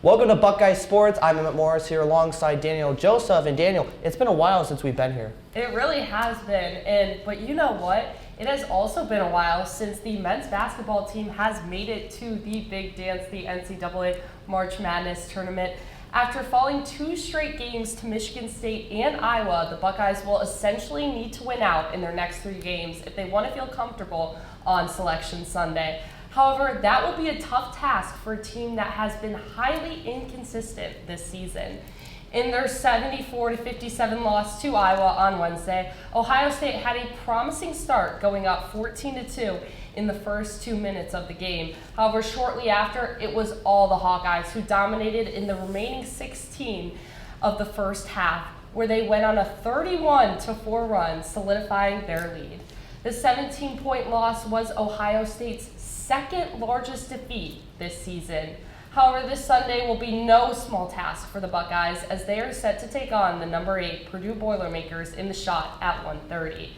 Welcome to Buckeye Sports. I'm Emmet Morris here alongside Danielle Joseph. And Daniel, it's been a while since we've been here. It really has been, but you know what? It has also been a while since the men's basketball team has made it to the big dance, the NCAA March Madness tournament. After falling 2 straight games to Michigan State and Iowa, the Buckeyes will essentially need to win out in their next 3 games if they want to feel comfortable on Selection Sunday. However, that will be a tough task for a team that has been highly inconsistent this season. In their 74-57 loss to Iowa on Wednesday, Ohio State had a promising start, going up 14-2 in the first 2 minutes of the game. However, shortly after, it was all the Hawkeyes who dominated in the remaining 16 of the first half, where they went on a 31-4 run, solidifying their lead. The 17-point loss was Ohio State's second largest defeat this season. However, this Sunday will be no small task for the Buckeyes as they are set to take on the number 8 Purdue Boilermakers in the Shot at 1:30.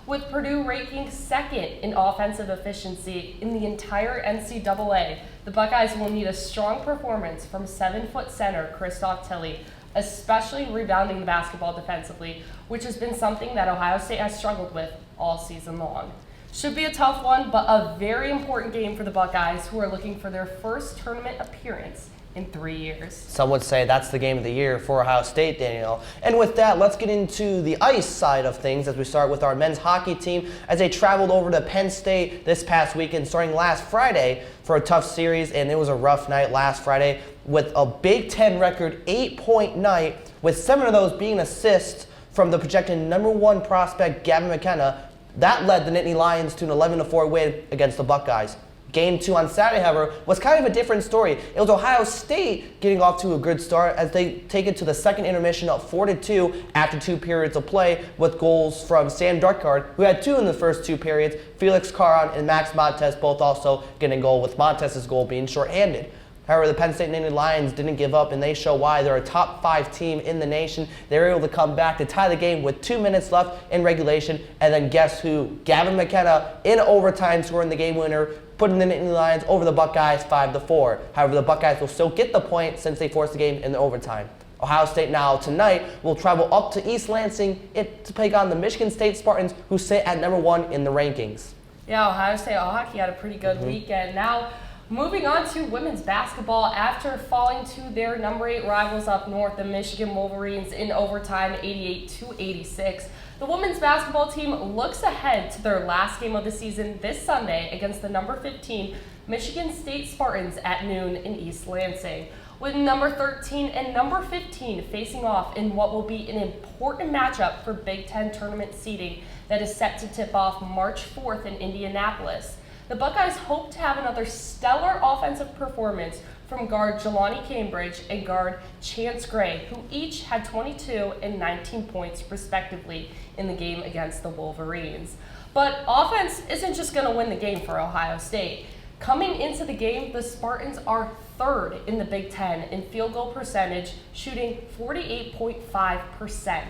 With Purdue ranking second in offensive efficiency in the entire NCAA, the Buckeyes will need a strong performance from 7-foot center Christoph Tilley, especially rebounding the basketball defensively, which has been something that Ohio State has struggled with all season long. Should be a tough one, but a very important game for the Buckeyes, who are looking for their first tournament appearance in 3 years. Some would say that's the game of the year for Ohio State, Danielle. And with that, let's get into the ice side of things as we start with our men's hockey team as they traveled over to Penn State this past weekend, starting last Friday for a tough series. And it was a rough night last Friday with a Big Ten record 8-point night, with 7 of those being assists from the projected number 1 prospect, Gavin McKenna. That led the Nittany Lions to an 11-4 win against the Buckeyes. Game 2 on Saturday, however, was kind of a different story. It was Ohio State getting off to a good start as they take it to the second intermission up 4-2 after 2 periods of play, with goals from Sam Darkard, who had 2 in the first 2 periods, Felix Caron and Max Montes both also getting a goal, with Montes' goal being shorthanded. However, the Penn State Nittany Lions didn't give up, and they show why. They're a top 5 team in the nation. They were able to come back to tie the game with 2 minutes left in regulation, and then guess who? Gavin McKenna in overtime scoring the game winner, putting the Nittany Lions over the Buckeyes 5-4. However, the Buckeyes will still get the point since they forced the game in the overtime. Ohio State now tonight will travel up to East Lansing to take on the Michigan State Spartans, who sit at number 1 in the rankings. Yeah, Ohio State hockey had a pretty good weekend. Now, moving on to women's basketball, after falling to their number 8 rivals up north, the Michigan Wolverines, in overtime 88-86, the women's basketball team looks ahead to their last game of the season this Sunday against the number 15 Michigan State Spartans at noon in East Lansing, with number 13 and number 15 facing off in what will be an important matchup for Big Ten tournament seeding that is set to tip off March 4th in Indianapolis. The Buckeyes hope to have another stellar offensive performance from guard Jelani Cambridge and guard Chance Gray, who each had 22 and 19 points respectively in the game against the Wolverines. But offense isn't just going to win the game for Ohio State. Coming into the game, the Spartans are 3rd in the Big Ten in field goal percentage, shooting 48.5%.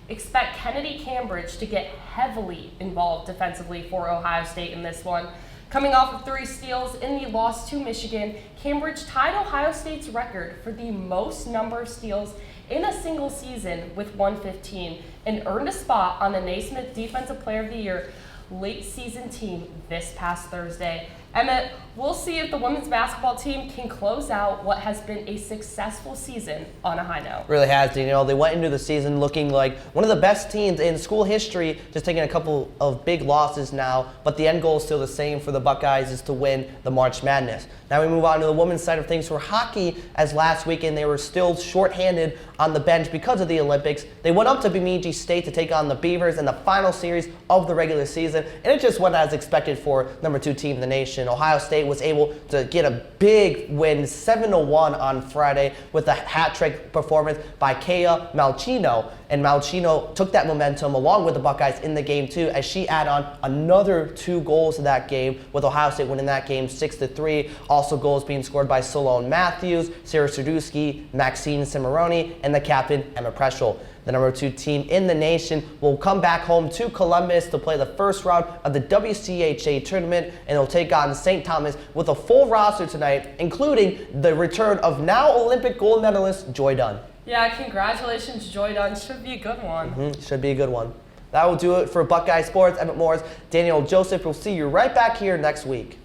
Expect Kennedy Cambridge to get heavily involved defensively for Ohio State in this one. Coming off of 3 steals in the loss to Michigan, Cambridge tied Ohio State's record for the most number of steals in a single season with 115, and earned a spot on the Naismith Defensive Player of the Year late season team this past Thursday. Emmet, we'll see if the women's basketball team can close out what has been a successful season on a high note. Really has, Danielle. They went into the season looking like one of the best teams in school history, just taking a couple of big losses now, but the end goal is still the same for the Buckeyes, is to win the March Madness. Now we move on to the women's side of things for hockey, as last weekend they were still shorthanded on the bench because of the Olympics. They went up to Bemidji State to take on the Beavers in the final series of the regular season, and it just went as expected for number 2 team in the nation. Ohio State was able to get a big win, 7-1 on Friday, with a hat-trick performance by Kea Malchino. And Malchino took that momentum along with the Buckeyes in the game too, as she added on another 2 goals to that game, with Ohio State winning that game 6-3. Also goals being scored by Solone Matthews, Sarah Serdusky, Maxine Cimarroni, and the captain, Emma Preschel. the number 2 team in the nation, will come back home to Columbus to play the first round of the WCHA tournament, and they'll take on St. Thomas with a full roster tonight, including the return of now Olympic gold medalist Joy Dunn. Yeah, congratulations, Joy Dunn. Should be a good one. Should be a good one. That will do it for Buckeye Sports. Emmet Morris, Danielle Joseph. We'll see you right back here next week.